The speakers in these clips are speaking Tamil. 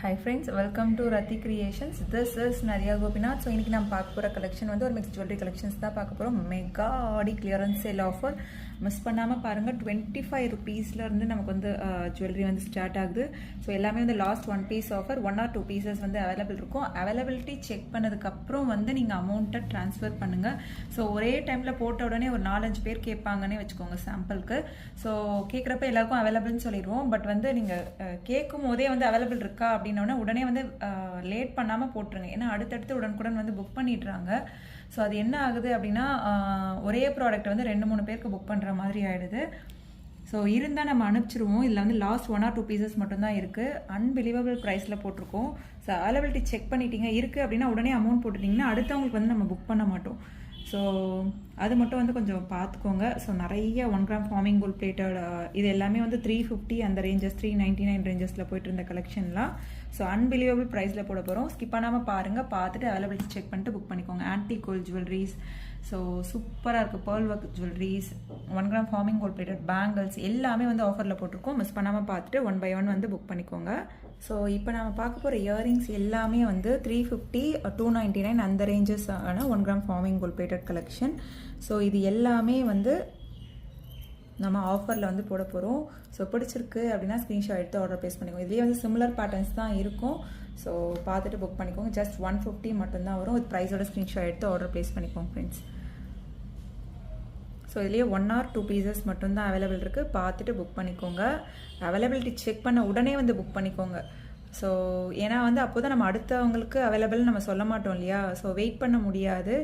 Hi friends, welcome to Rati Creations. This is Nariya Gopinath. So இன்னைக்கு நம்ம பார்க்க போற கலெக்ஷன் வந்து ஒரு மிக்ஸ் ஜுவல்லரி கலெக்ஷன்ஸ் தான் பார்க்க போறோம். மெகா ஆடி கிளியரன்ஸ் சேல் ஆஃபர் மிஸ் பண்ணாம பாருங்க. 25 rupeesல இருந்து நமக்கு வந்து ஜுவல்லரி வந்து ஸ்டார்ட் ஆகுது. ஸோ எல்லாமே வந்து last 1 piece offer 1 or 2 pieces வந்து அவைலபிள் இருக்கும். அவைலபிலிட்டி செக் பண்ணதுக்கு அப்புறம் வந்து நீங்க அமௌண்ட்டை ட்ரான்ஸ்ஃபர் பண்ணுங்க. ஸோ ஒரே டைம்ல போட்ட உடனே ஒரு 4-5 பேர் கேட்பாங்கன்னே வச்சுக்கோங்க சாம்பிளுக்கு. ஸோ கேட்குறப்ப எல்லாருக்கும் அவைலபிள்னு சொல்லிடுவோம். பட் வந்து நீங்க கேட்கும் போதே வந்து அவைலபிள் இருக்கா அப்படின்னா உடனே வந்து லேட் பண்ணாமல் போட்டுருங்க. ஏன்னா அடுத்தடுத்து உடனுக்குடன் வந்து புக் பண்ணிடுறாங்க. ஸோ அது என்ன ஆகுது அப்படின்னா ஒரே ப்ராடக்ட் வந்து 2-3 பேருக்கு புக் பண்ணுற மாதிரி ஆகிடுது. ஸோ இருந்தால் நம்ம அனுப்பிச்சிருவோம். இதில் வந்து லாஸ்ட் 1 or 2 pieces மட்டும்தான் இருக்குது. அன்பிலீவபிள் ப்ரைஸில் போட்டிருக்கோம். ஸோ அவைலபிலிட்டி செக் பண்ணிட்டீங்க இருக்குது அப்படின்னா உடனே அமௌண்ட் போட்டுட்டிங்கன்னா அடுத்தவங்களுக்கு வந்து நம்ம புக் பண்ண மாட்டோம். ஸோ அது மட்டும் வந்து கொஞ்சம் பார்த்துக்கோங்க. ஸோ நிறைய 1 gram ஃபார்மிங் கோல்ட் பிளேட்டட் இது எல்லாமே வந்து 350 அந்த ரேஞ்சஸ் 399 ரேஞ்சஸில் போயிட்டு இருந்த கலெக்ஷன்லாம். ஸோ அன்பிலீவபிள் ப்ரைஸில் போட போகிறோம். ஸ்கிப் பண்ணாமல் பாருங்கள். பார்த்துட்டு அவைலபிலிட்டி செக் பண்ணிட்டு புக் பண்ணிக்கோங்க. ஆன்டி கோல்ட் ஜுவல்லரிஸ், ஸோ சூப்பராக இருக்குது. Pearl work jewelleries, 1 gram forming gold plated bangles எல்லாமே வந்து ஆஃபரில் போட்டிருக்கோம். மிஸ் பண்ணாமல் பார்த்துட்டு 1 by 1 வந்து புக் பண்ணிக்கோங்க. ஸோ இப்போ நம்ம பார்க்க போகிற இயரிங்ஸ் எல்லாமே வந்து 350 299 அந்த ரேஞ்சஸ் ஆன 1 gram forming gold plated collection. So இது எல்லாமே வந்து நம்ம ஆஃபரில் வந்து போட போகிறோம். ஸோ பிடிச்சிருக்கு அப்படின்னா ஸ்க்ரீன்ஷாட் எடுத்து ஆர்டர் ப்ளேஸ் பண்ணிக்கோங்க. இதுலேயே வந்து சிமிலர் பேட்டர்ன்ஸ் தான் இருக்கும். ஸோ பார்த்துட்டு புக் பண்ணிக்கோங்க. ஜஸ்ட் 150 மட்டும்தான் வரும். இது ப்ரைஸோட ஸ்க்ரீன்ஷாட் எடுத்து ஆர்டர் ப்ளேஸ் பண்ணிக்கோங்க ஃப்ரெண்ட்ஸ். ஸோ இதுலேயே 1 or 2 pieces மட்டும்தான் அவைலபிள் இருக்குது. பார்த்துட்டு புக் பண்ணிக்கோங்க. அவைலபிலிட்டி செக் பண்ண உடனே வந்து புக் பண்ணிக்கோங்க. ஸோ ஏன்னா வந்து அப்போ தான் நம்ம அடுத்தவங்களுக்கு அவைலபிள் நம்ம சொல்ல மாட்டோம் இல்லையா. ஸோ வெயிட் பண்ண முடியாது.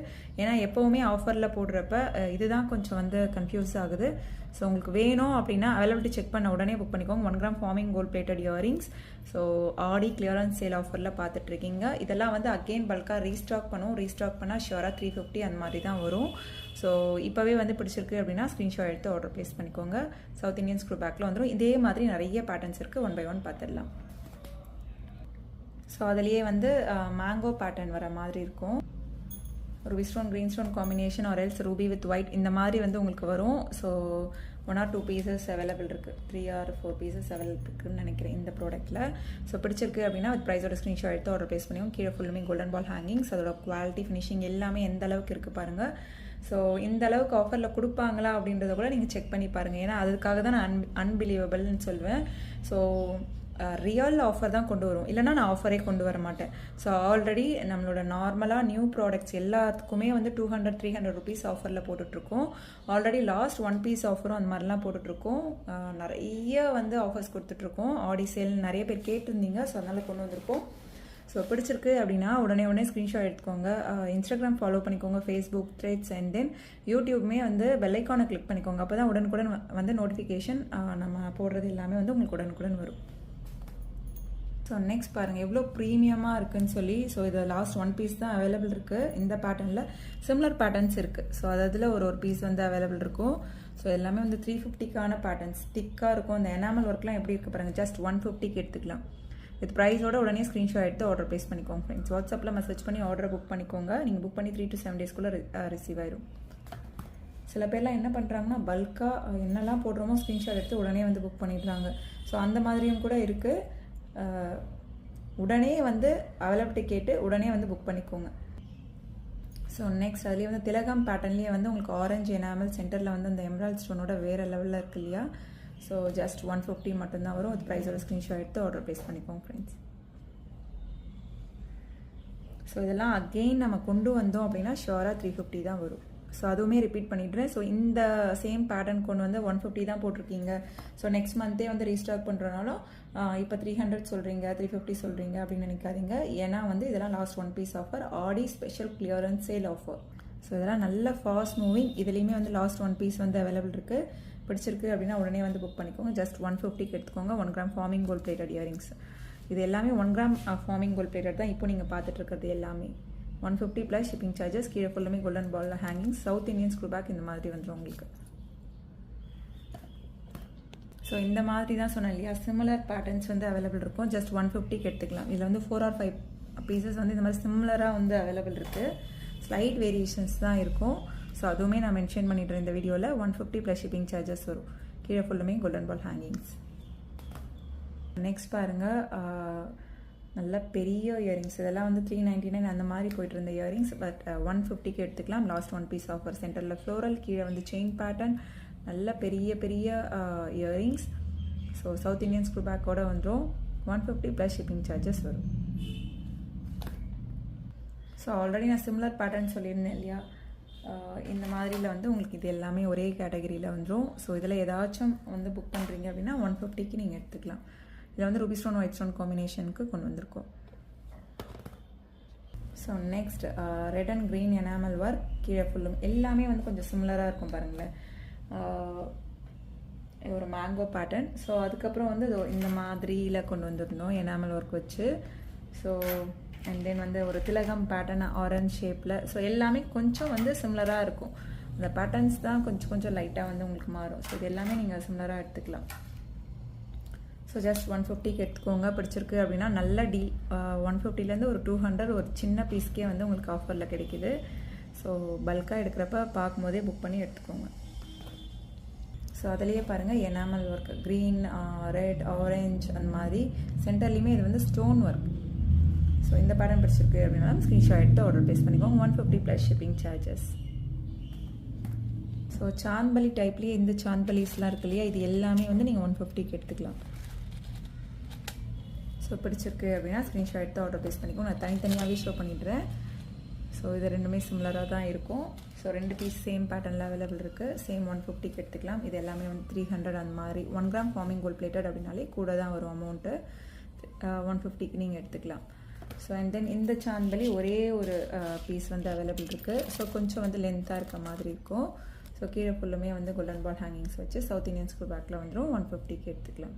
ஏன்னா எப்போவுமே ஆஃபரில் போடுறப்ப இதுதான் கொஞ்சம் வந்து கன்ஃபியூஸ் ஆகுது. ஸோ உங்களுக்கு வேணும் அப்படின்னா அவைலபிலிட்டி செக் பண்ண உடனே புக் பண்ணிக்கோங்க. 1 gram forming gold plated earrings. So Aadi clearance sale ஆஃபரில் பார்த்துட்ருக்கீங்க. இதெல்லாம் வந்து அகெயின் பல்காக ரீஸ்டாக் பண்ணுவோம். ரீஸ்டாக் பண்ணால் ஷியோராக 350 அந்த மாதிரி தான் வரும். ஸோ இப்போவே வந்து பிடிச்சிருக்கு அப்படின்னா ஸ்க்ரீன்ஷாட் எடுத்து ஆர்டர் ப்ளேஸ் பண்ணிக்கோங்க. சவுத் இந்தியன் ஸ்க்ரூ பேக்கில் வந்துடும். இதே மாதிரி நிறைய பேட்டர்ன்ஸ் இருக்குது. 1 by 1 பார்த்துடலாம். ஸோ அதுலேயே வந்து மேங்கோ பேட்டர்ன் வர மாதிரி இருக்கும். Ruby stone green stone combination or else Ruby with white இந்த மாதிரி வந்து உங்களுக்கு வரும். ஸோ 1 or 2 pieces அவைலபிள் இருக்குது. 3 or 4 pieces அவைலபிள் இருக்குதுன்னு நினைக்கிறேன் இந்த ப்ராடக்ட்டில். ஸோ பிடிச்சிருக்கு அப்படின்னா வித் ப்ரைஸோட ஸ்க்ரீன்ஷாட் எடுத்து ஆர்டர் ப்ளேஸ் பண்ணிக்கோங்க. கீழே ஃபுல்லுமே கோல்டன் பால் ஹேங்கிங்ஸ். அதோட குவாலிட்டி ஃபினிஷிங் எல்லாமே எந்த அளவுக்கு இருக்குது பாருங்கள். ஸோ இந்த அளவுக்கு ஆஃபரில் கொடுப்பாங்களா அப்படின்றத கூட நீங்கள் செக் பண்ணி பாருங்கள். ஏன்னா அதுக்காக தான் நான் அன்பிலீவபிள்னு சொல்வேன். ஸோ ரியல் ஆஃபர் தான் கொண்டு வரும். இல்லைனா நான் ஆஃபரே கொண்டு வர மாட்டேன். ஸோ ஆல்ரெடி நம்மளோட நார்மலாக நியூ ப்ராடக்ட்ஸ் எல்லாத்துக்குமே வந்து 200-300 rupees ஆஃபரில் போட்டுட்ருக்கோம். ஆல்ரெடி லாஸ்ட் 1 piece ஆஃபரும் அந்த மாதிரிலாம் போட்டுட்ருக்கோம். நிறைய வந்து ஆஃபர்ஸ் கொடுத்துட்ருக்கோம். ஆடி சேல் நிறைய பேர் கேட்டிருந்தீங்க. ஸோ அதனால் கொண்டு வந்திருக்கோம். ஸோ பிடிச்சிருக்கு அப்படின்னா உடனே ஸ்க்ரீன்ஷாட் எடுத்துக்கோங்க. இன்ஸ்டாகிராம் ஃபாலோ பண்ணிக்கோங்க, ஃபேஸ்புக், த்ரெட்ஸ் அண்ட் தென் யூடியூப்மே வந்து பெல் ஐக்கானை கிளிக் பண்ணிக்கோங்க. அப்போ தான் உடனுக்குடன் வந்து நோட்டிஃபிகேஷன் நம்ம போடுறது எல்லாமே வந்து உங்களுக்கு உடனுக்குடன் வரும். ஸோ நெக்ஸ்ட் பாருங்கள் எவ்வளோ ப்ரீமியமாக இருக்குதுன்னு சொல்லி. ஸோ இது லாஸ்ட் 1 piece தான் அவைலபிள் இருக்குது. இந்த பேட்டர்னில் சிமிலர் பேட்டர்ன்ஸ் இருக்குது. ஸோ அதில் ஒரு பீஸ் வந்து அவைலபிள் இருக்கும். ஸோ எல்லாமே வந்து 350க்கான பேட்டர்ன்ஸ் திக்காக இருக்கும். அந்த எனாமல் ஒர்க்லாம் எப்படி இருக்குது பாருங்கள். ஜஸ்ட் 150க்கு எடுத்துக்கலாம். வித் ப்ரைஸோட உடனே ஸ்க்ரீன்ஷாட் எடுத்து ஆர்டர் ப்ளேஸ் பண்ணிக்கோங்க ஃப்ரெண்ட்ஸ். வாட்ஸ்அப்பில் மெசேஜ் பண்ணி ஆர்டரை புக் பண்ணிக்கோங்க. நீங்கள் புக் பண்ணி 3 to 7 daysக்குள்ளே ரிசீவ் ஆயிடும். சில பேர்லாம் என்ன பண்ணுறாங்கன்னா பல்காக என்னெல்லாம் போடுறோமோ ஸ்க்ரீன்ஷாட் எடுத்து உடனே வந்து புக் பண்ணிடுறாங்க. ஸோ அந்த மாதிரியும் கூட இருக்குது. உடனே வந்து அவைலபிலிட்டி கேட்டு உடனே வந்து புக் பண்ணிக்கோங்க. ஸோ நெக்ஸ்ட் அதுலேயே வந்து திலகம் பேட்டர்ன்லேயே வந்து உங்களுக்கு ஆரஞ்சு எனாமல் சென்டரில் வந்து அந்த எம்ராய்ட் ஸ்டோனோட வேறு லெவலில் இருக்கு இல்லையா. ஸோ ஜஸ்ட் 150 மட்டும்தான் வரும். அது ப்ரைஸோட ஸ்க்ரீன்ஷாட் எடுத்து ஆர்டர் ப்ளேஸ் பண்ணிக்கோங்க ஃப்ரெண்ட்ஸ். ஸோ இதெல்லாம் அகெயின் நம்ம கொண்டு வந்தோம் அப்படின்னா ஷியோராக 350 தான் வரும். ஸோ அதுவுமே ரிப்பீட் பண்ணிடுறேன். ஸோ இந்த சேம் பேட்டர்ன் கொண்டு வந்து 150 தான் போட்டிருக்கீங்க. ஸோ நெக்ஸ்ட் மந்த்தே வந்து ரீஸ்டாக் பண்ணுறனாலும் இப்போ 300 சொல்கிறீங்க, 350 சொல்கிறீங்க அப்படின்னு நினைக்காதீங்க. ஏன்னா வந்து இதெல்லாம் லாஸ்ட் 1 piece ஆஃபர், ஆடி special clearance sale offer. So இதெல்லாம் நல்ல ஃபாஸ்ட் மூவிங். இதுலேயுமே வந்து லாஸ்ட் 1 piece வந்து அவைலபிள் இருக்குது. பிடிச்சிருக்கு அப்படின்னா உடனே வந்து புக் பண்ணிக்கோங்க. ஜஸ்ட் 150க்கு எடுத்துக்கோங்க. 1 gram forming gold plated earrings. இது எல்லாமே 1 gram ஃபார்மிங் கோல்ட் பிளேட்டட் தான் இப்போ நீங்கள் பார்த்துட்டு இருக்கிறது எல்லாமே. 150 + ஷிப்பிங் சார்ஜஸ். கீழே ஃபுல்லுமே golden ball hanging. South Indian screw back இந்த மாதிரி வந்துடும் உங்களுக்கு. ஸோ இந்த மாதிரி தான் சொன்னேன் இல்லையா, சிமிலர் பேட்டர்ன்ஸ் வந்து அவைலபிள் இருக்கும். ஜஸ்ட் 150க்கு எடுத்துக்கலாம். இதில் வந்து 4 or 5 pieces வந்து இந்த மாதிரி சிமிலராக வந்து அவைலபிள் இருக்குது. ஸ்லைட் வேரியேஷன்ஸ் தான் இருக்கும். ஸோ அதுவுமே நான் மென்ஷன் பண்ணிடுறேன் இந்த வீடியோவில். 150 + ஷிப்பிங் சார்ஜஸ் வரும். கீழே ஃபுல்லுமே கோல்டன் பால் ஹேங்கிங்ஸ். நெக்ஸ்ட் பாருங்கள் நல்ல பெரிய இயரிங்ஸ். இதெல்லாம் வந்து 399 அந்த மாதிரி போயிட்டு இருந்த இயரிங்ஸ். பட் 150க்கு எடுத்துக்கலாம். Last 1 piece offer. சென்டரில் ஃப்ளோரல், கீழே வந்து செயின் பேட்டர்ன், நல்ல பெரிய பெரிய earrings. So South Indian screw பேக்கோட வந்துடும். 150 ப்ளஸ் ஷிப்பிங் சார்ஜஸ் வரும். ஸோ ஆல்ரெடி நான் சிமிலர் பேட்டர்ன் சொல்லியிருந்தேன் இல்லையா, இந்த மாதிரியில் வந்து உங்களுக்கு இது எல்லாமே ஒரே கேட்டகரியில் வந்துடும். ஸோ இதில் ஏதாச்சும் வந்து புக் பண்ணுறீங்க அப்படின்னா 150க்கு நீங்கள் எடுத்துக்கலாம். இதில் வந்து ரூபி ஸ்டோன் ஒயிட் ஸ்டோன் காம்பினேஷனுக்கு கொண்டு வந்திருக்கோம். So next red and green enamel work, கீழே ஃபுல்லும் எல்லாமே வந்து கொஞ்சம் சிமிலராக இருக்கும் பாருங்களேன். ஒரு மேங்கோ பேட்டர்ன். ஸோ அதுக்கப்புறம் வந்து இந்த மாதிரியில் கொண்டு வந்திருந்தோம் எனாமல் ஒர்க் வச்சு. ஸோ அண்ட் தென் வந்து ஒரு திலகம் பேட்டர்ன் ஆரஞ்ச் ஷேப்பில். ஸோ எல்லாமே கொஞ்சம் வந்து சிமிலராக இருக்கும். அந்த பேட்டர்ன்ஸ் தான் கொஞ்சம் கொஞ்சம் லைட்டாக வந்து உங்களுக்கு மாறும். ஸோ இது எல்லாமே நீங்கள் சிமிலராக எடுத்துக்கலாம். ஸோ ஜஸ்ட் 150க்கு எடுத்துக்கோங்க. பிடிச்சிருக்கு அப்படின்னா நல்ல டீல். 150லேருந்து ஒரு 200 ஒரு சின்ன பீஸ்க்கே வந்து உங்களுக்கு ஆஃபரில் கிடைக்கிது. ஸோ பல்காக எடுக்கிறப்ப பார்க்கும்போதே புக் பண்ணி எடுத்துக்கோங்க. ஸோ அதிலேயே பாருங்கள் enamel work, green, red, orange அந்த மாதிரி. சென்டர்லேயுமே இது வந்து ஸ்டோன் ஒர்க். ஸோ இந்த பேட்டர்ன் பிடிச்சிருக்கு அப்படின்னா ஸ்க்ரீன்ஷாட் எடுத்து ஆர்டர் ப்ளேஸ் பண்ணிக்கோங்க. 150 plus shipping charges. So Chandbali டைப்லேயே இந்த சாந்த்பலிஸ்லாம் இருக்கு இல்லையா, இது எல்லாமே வந்து நீங்கள் 150க்கு எடுத்துக்கலாம். ஸோ பிடிச்சிருக்கு அப்படின்னா ஸ்க்ரீன்ஷாட் எடுத்து ஆர்டர் ப்ளேஸ் பண்ணிக்கோங்க. நான் தனித்தனியாகவே ஷோ பண்ணிடுறேன். ஸோ இது ரெண்டுமே சிமிலராக தான் இருக்கும். ஸோ 2 பீஸ் சேம் பேட்டர்னில் அவைலபிள் இருக்குது. சேம் 150க்கு எடுத்துக்கலாம். இது எல்லாமே வந்து 300 அந்த மாதிரி. 1 கிராம் ஃபார்மிங் கோல்ட் பிளேட்டட் அப்படின்னாலே கூட தான் வரும் அமௌண்ட்டு. 150க்கு நீங்கள் எடுத்துக்கலாம். ஸோ அண்ட் தென் இந்த சாந்த்பலி ஒரே ஒரு பீஸ் வந்து அவைலபிள் இருக்குது. ஸோ கொஞ்சம் வந்து லென்த்தாக இருக்க மாதிரி இருக்கும். ஸோ கீழே ஃபுல்லுமே வந்து கோல்டன் பால் ஹேங்கிங்ஸ் வச்சு சவுத் இந்தியன் ஸ்க்ரூ பேக்கில் வந்துடும். 150க்கு எடுத்துக்கலாம்.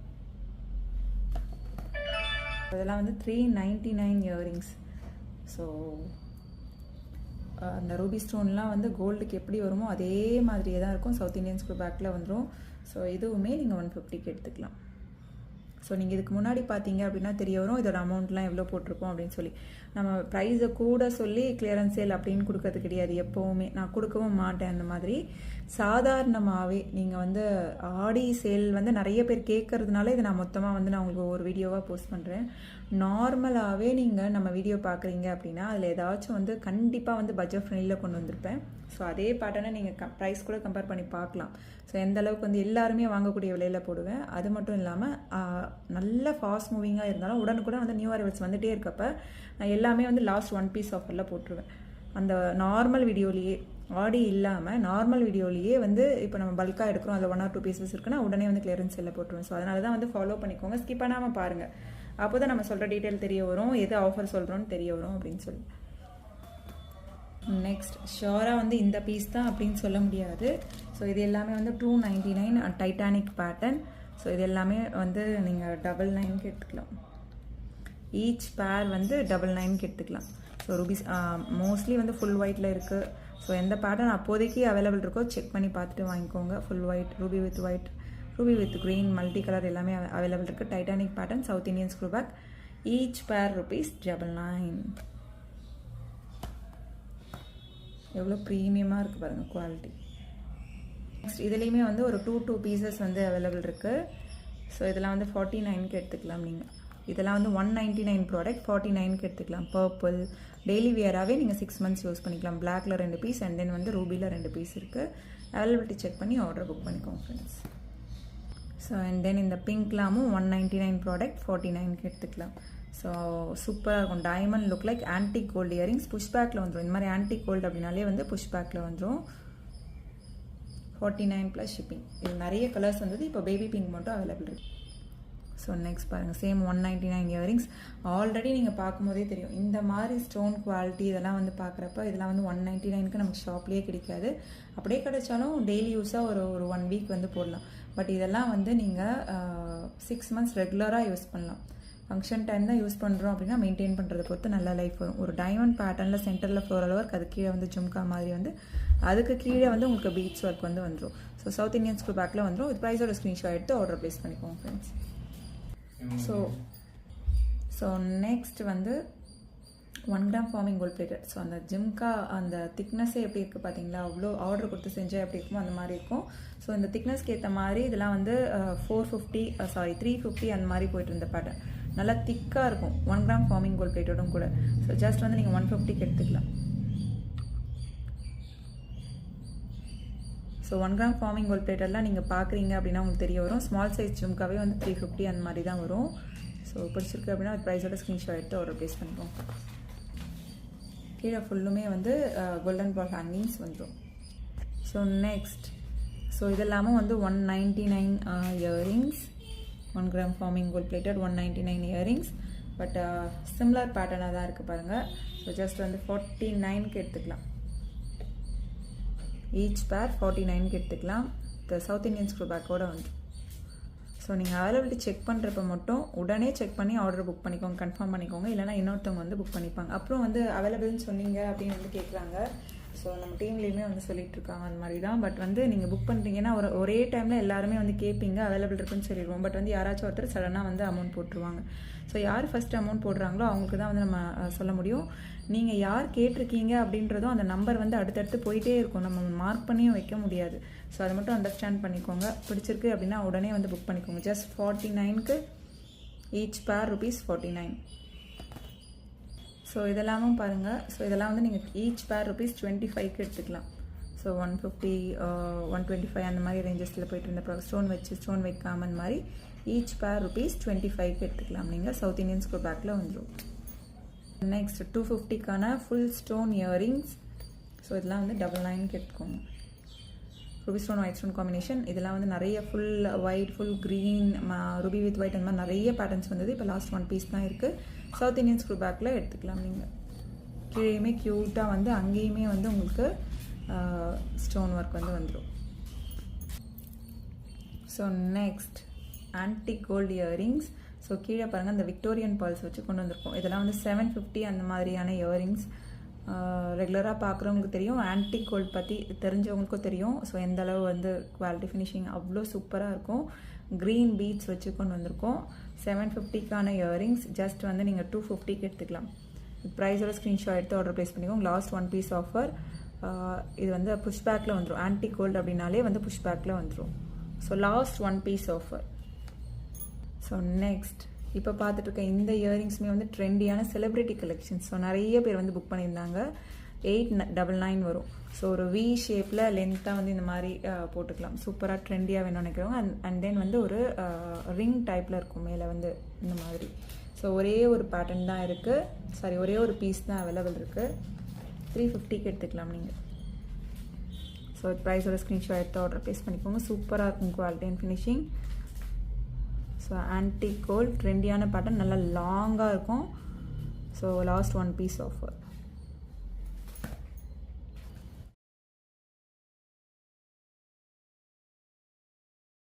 அதெல்லாம் வந்து 399 இயரிங்ஸ். ஸோ அந்த ரூபி ஸ்டோன்லாம் வந்து கோல்டுக்கு எப்படி வருமோ அதே மாதிரியே தான் இருக்கும். சவுத் இந்தியன் ஸ்க்ரூ பேக்கில் வந்துடும். ஸோ இதுவுமே நீங்கள் 150க்கு எடுத்துக்கலாம். ஸோ நீங்கள் இதுக்கு முன்னாடி பார்த்தீங்க அப்படின்னா தெரிய வரும் இதோட அமௌண்ட்லாம் எவ்வளோ போட்டிருக்கோம் அப்படின்னு சொல்லி. நம்ம ப்ரைஸை கூட சொல்லி கிளியரன்ஸ் சேல் அப்படின்னு கொடுக்கறது கிடையாது. எப்போவுமே நான் கொடுக்கவும் மாட்டேன். அந்த மாதிரி சாதாரணமாகவே நீங்கள் வந்து ஆடி சேல் வந்து நிறைய பேர் கேட்கறதுனால இதை நான் மொத்தமாக வந்து நான் உங்களுக்கு ஒரு வீடியோவாக போஸ்ட் பண்ணுறேன். நார்மலாகவே நீங்கள் நம்ம வீடியோ பார்க்குறீங்க அப்படின்னா அதில் ஏதாச்சும் வந்து கண்டிப்பாக வந்து பட்ஜெட் ஃப்ரெண்ட்லியில் கொண்டு வந்திருப்பேன். ஸோ அதே பேட்டர்னை நீங்கள் ப்ரைஸ் கூட கம்பேர் பண்ணி பார்க்கலாம். ஸோ எந்த அளவுக்கு வந்து எல்லாருமே வாங்கக்கூடிய விலையில் போடுவேன். அது மட்டும் இல்லாமல் நல்ல ஃபாஸ்ட் மூவிங்காக இருந்தாலும் உடனுக்குடன் வந்து நியூ அரைவல்ஸ் வந்துகிட்டே இருக்கப்போ நான் எல்லாமே வந்து லாஸ்ட் 1 பீஸ் ஆஃபரில் போட்டுருவேன். அந்த நார்மல் வீடியோலேயே ஆடி இல்லாமல் நார்மல் வீடியோலேயே வந்து இப்போ நம்ம பல்காக எடுக்கிறோம், அதில் 1 or 2 பீசஸ் இருக்குன்னா உடனே வந்து கிளியரன்ஸ் செல்ல போட்டுருவேன். ஸோ அதனால தான் வந்து ஃபாலோ பண்ணிக்கோங்க. ஸ்கிப் பண்ணாமல் பாருங்கள். அப்போ தான் நம்ம சொல்கிற டீட்டெயில் தெரிய வரும், எது ஆஃபர் சொல்கிறோன்னு தெரிய வரும் அப்படின்னு சொல்லி. நெக்ஸ்ட் ஷோராக வந்து இந்த பீஸ் தான் அப்படின்னு சொல்ல முடியாது. ஸோ இது எல்லாமே வந்து 299 டைட்டானிக் பேட்டர்ன். ஸோ இது எல்லாமே வந்து நீங்கள் 99க்கு எடுத்துக்கலாம். ஈச் பேர் வந்து 99க்கு எடுத்துக்கலாம். ஸோ ரூபீஸ் மோஸ்ட்லி வந்து ஃபுல் ஒயிட்டில் இருக்குது. ஸோ எந்த பேட்டர்ன் அப்போதைக்கு அவைலபிள் இருக்கோ செக் பண்ணி பார்த்துட்டு வாங்கிக்கோங்க. Full white, ruby with white, ruby with green, multi colour எல்லாமே அவைலபிள் இருக்குது. Titanic pattern, south Indian screw back. Each pair ₹99. எவ்வளோ ப்ரீமியமாக இருக்குது பாருங்கள் குவாலிட்டி. நெக்ஸ்ட் இதுலேயுமே வந்து ஒரு 2 பீசஸ் வந்து அவைலபிள் இருக்குது. ஸோ இதெல்லாம் வந்து 49க்கு எடுத்துக்கலாம். நீங்கள் இதெல்லாம் வந்து 199 ப்ராடக்ட் 49க்கு எடுத்துக்கலாம். பர்பிள் டெய்லி வியராகவே நீங்கள் 6 months யூஸ் பண்ணிக்கலாம். பிளாக்ல 2 பீஸ் அண்ட் தென் வந்து ரூபியில் 2 பீஸ் இருக்குது. அவைலபிலிட்டி செக் பண்ணி ஆர்டர் புக் பண்ணிக்கோங்க ஃப்ரெண்ட்ஸ். ஸோ அண்ட் தென் இந்த பிங்க்லாமும் 199 ப்ராடக்ட் 49க்கு எடுத்துக்கலாம். ஸோ சூப்பராக இருக்கும். Diamond look like antique gold earrings. Push பேக்கில் வந்துடும். இந்த மாதிரி ஆன்டிக் கோல்டு அப்படின்னாலே வந்து புஷ் பேக்கில் வந்துடும். 49 ப்ளஸ் ஷிப்பிங். இது நிறைய கலர்ஸ் வந்தது. இப்போ பேபி பிங்க் மட்டும் அவைலபிள் இருக்குது. ஸோ நெக்ஸ்ட் பாருங்கள், சேம் 199 இயரிங்ஸ். ஆல்ரெடி நீங்கள் பார்க்கும்போதே தெரியும் இந்த மாதிரி ஸ்டோன் குவாலிட்டி இதெல்லாம் வந்து பார்க்குறப்ப இதெல்லாம் வந்து 199க்கு நமக்கு ஷாப்லேயே கிடைக்காது. அப்படியே கிடைச்சாலும் டெய்லி யூஸாக ஒரு 1 வீக் வந்து போடலாம். பட் இதெல்லாம் வந்து நீங்கள் 6 months ரெகுலராக யூஸ் பண்ணலாம். ஃபங்க்ஷன் டைம் தான் யூஸ் பண்ணுறோம் அப்படின்னா மெயின்டைன் பண்ணுறதை பொறுத்து நல்ல லைஃப் வரும். ஒரு டைமண்ட் பேட்டர்னில் சென்டரில் ஃப்ளோரல் ஒர்க், அது கீழே வந்து ஜும்கா மாதிரி வந்து அதுக்கு கீழே வந்து உங்களுக்கு பீட்ஸ் ஒர்க் வந்து வந்துடும். ஸோ சவுத் இந்தியன் ஸ்க்ரூ பேக்கில் வந்துடும். இது ப்ரைஸோட ஸ்க்ரீன்ஷாட் எடுத்து ஆர்டர் ப்ளேஸ் பண்ணிக்கோங்க ஃப்ரெண்ட்ஸ். ஸோ நெக்ஸ்ட் வந்து 1 gram forming gold plated. So அந்த ஜிம்கா அந்த திக்னஸே எப்படி இருக்குது பார்த்தீங்களா? அவ்வளோ ஆர்டர் கொடுத்து செஞ்சால் எப்படி இருக்குமோ அந்த மாதிரி இருக்கும். ஸோ இந்த திக்னஸ்க்கு ஏற்ற மாதிரி இதெல்லாம் வந்து 350 அந்த மாதிரி போய்ட்டு இருந்த பேட்டர்ன். நல்லா திக்காக இருக்கும். 1 கிராம் ஃபார்மிங் கோல்ட் பிளேட்டோடும் கூட. ஸோ ஜஸ்ட் வந்து நீங்கள் 150க்கு எடுத்துக்கலாம். ஸோ 1 கிராம் ஃபார்மிங் கோல்ட் பிளேட்டெல்லாம் நீங்கள் பார்க்குறீங்க அப்படின்னா உங்களுக்கு தெரிய வரும். ஸ்மால் சைஸ் ஜும்காவே வந்து 350 அந்த மாதிரி தான் வரும். ஸோ பிடிச்சிருக்கு அப்படின்னா அது ப்ரைஸோட ஸ்க்ரீன்ஷாட் எடுத்து ஆர்டர் ப்ளேஸ் பண்ணிப்போம். கீழே ஃபுல்லுமே வந்து கோல்டன் பால் ஹேங்கிங்ஸ் வந்துடும். ஸோ நெக்ஸ்ட், ஸோ இதெல்லாமும் வந்து 199 earrings. 1 gram forming gold plated 199 earrings. But similar பேட்டர்னாக தான் இருக்குது பாருங்கள். ஸோ ஜஸ்ட் வந்து 49க்கு எடுத்துக்கலாம். ஈச் பேர் 49க்கு எடுத்துக்கலாம். இந்த சவுத் இண்டியன் ஸ்க்ரூ பேக்கோட வந்து. ஸோ நீங்கள் அவைலபிலிட்டி செக் பண்ணுறப்ப மட்டும் உடனே செக் பண்ணி ஆர்டர் புக் பண்ணிக்கோங்க, கன்ஃபார்ம் பண்ணிக்கோங்க. இல்லைனா இன்னொருத்தவங்க வந்து புக் பண்ணிப்பாங்க. அப்புறம் வந்து அவைலபிள்னு சொன்னீங்க அப்படின்னு வந்து கேட்குறாங்க. ஸோ நம்ம டீம்லேயுமே வந்து சொல்லிட்டு இருக்காங்க அந்த மாதிரி தான். பட் வந்து நீங்கள் புக் பண்ணுறீங்கன்னா ஒரே டைமில் எல்லாருமே வந்து கேட்பீங்க, அவைலபிள் இருக்குன்னு சொல்லிடுவோம். பட் வந்து யாராச்சும் ஒருத்தர் சடனாக வந்து அமௌண்ட் போட்டுருவாங்க. ஸோ யார் ஃபஸ்ட்டு அமௌண்ட் போடுறாங்களோ அவங்களுக்கு தான் வந்து நம்ம சொல்ல முடியும். நீங்கள் யார் கேட்டிருக்கீங்க அப்படின்றதும் அந்த நம்பர் வந்து அடுத்தடுத்து போயிட்டே இருக்கும், நம்ம மார்க் பண்ணியும் வைக்க முடியாது. ஸோ அதை மட்டும் அண்டர்ஸ்டாண்ட் பண்ணிக்கோங்க. பிடிச்சிருக்கு அப்படின்னா உடனே வந்து புக் பண்ணிக்கோங்க. ஜஸ்ட் 49க்கு ஈச் பேர் ₹49. ஸோ இதெல்லாமும் பாருங்கள். ஸோ இதெல்லாம் வந்து நீங்கள் ஈச் பேர் ₹25க்கு எடுத்துக்கலாம். ஸோ 150, 125 அந்த மாதிரி ரேஞ்சஸில் போய்ட்டு இருந்த ஸ்டோன் வச்சு ஸ்டோன் வைக்காமல் அந்த மாதிரி ஈச் பேர் ₹25க்கு எடுத்துக்கலாம். நீங்கள் சவுத் இண்டியன் ஸ்க்ரூ பேக்கில் வந்துடும். நெக்ஸ்ட் 250க்கான ஃபுல் ஸ்டோன் இயரிங்ஸ். ஸோ இதெல்லாம் வந்து 99க்கு எடுத்துக்கோங்க. Ruby stone white stone combination. இதெல்லாம் வந்து நிறைய full white, full green, ruby with white அந்த மாதிரி நிறைய பேட்டர்ன்ஸ் வந்தது. இப்போ லாஸ்ட் 1 பீஸ் தான் இருக்குது. சவுத் இண்டியன் ஸ்க்ரூ பேக்கில் எடுத்துக்கலாம். நீங்கள் கீழேயுமே க்யூட்டாக வந்து அங்கேயுமே வந்து உங்களுக்கு ஸ்டோன் ஒர்க் வந்து வந்துடும். So next antique gold earrings. So கீழே பாருங்கள் இந்த விக்டோரியன் பால்ஸ் வச்சு கொண்டு வந்திருக்கோம். இதெல்லாம் வந்து 750 அந்த மாதிரியான இயரிங்ஸ். ரெகுலராக பார்க்குறவங்களுக்கு தெரியும், ஆன்டிக் கோல்டு பற்றி தெரிஞ்சவங்களுக்கும் தெரியும். ஸோ எந்த அளவு வந்து குவாலிட்டி ஃபினிஷிங் அவ்வளோ சூப்பராக இருக்கும். க்ரீன் பீட்ஸ் வச்சு கொண்டு வந்திருக்கோம். 750க்கான இயரிங்ஸ். ஜஸ்ட் வந்து நீங்கள் 250க்கு எடுத்துக்கலாம். ப்ரைஸோட ஸ்க்ரீன்ஷாட் எடுத்து ஆர்டர் ப்ளேஸ் பண்ணிக்கோங்க. Last 1 piece offer. இது வந்து புஷ் பேக்கில் வந்துடும். ஆன்டிக் கோல்டு அப்படின்னாலே வந்து புஷ் பேக்கில் வந்துடும். So last 1 piece offer. So next இப்போ பார்த்துட்டு இருக்க இந்த இயரிங்ஸுமே வந்து ட்ரெண்டியான செலிப்ரிட்டி கலெக்ஷன்ஸ். ஸோ நிறைய பேர் வந்து புக் பண்ணியிருந்தாங்க. 899 வரும். ஸோ ஒரு வி ஷேப்பில் லென்த்தாக வந்து இந்த மாதிரி போட்டுக்கலாம். சூப்பராக ட்ரெண்டியாக வேணும்னு நினைக்கிறவங்க. அண்ட் தென் வந்து ஒரு ரிங் டைப்பில் இருக்கும் மேலே வந்து இந்த மாதிரி. ஸோ ஒரே ஒரு பேட்டர்ன் தான் இருக்குது. சாரி, ஒரே ஒரு பீஸ் தான் அவைலபிள் இருக்குது. 350க்கு எடுத்துக்கலாம் நீங்கள். ஸோ ப்ரைஸோட ஸ்க்ரீன்ஷாட் எடுத்து ஆர்டர் ப்ளேஸ் பண்ணிக்கோங்க. சூப்பராக இருக்கும் quality and finishing. So antique gold ட்ரெண்டியான பேட்டர்ன், நல்லா லாங்காக இருக்கும். So last 1 piece offer.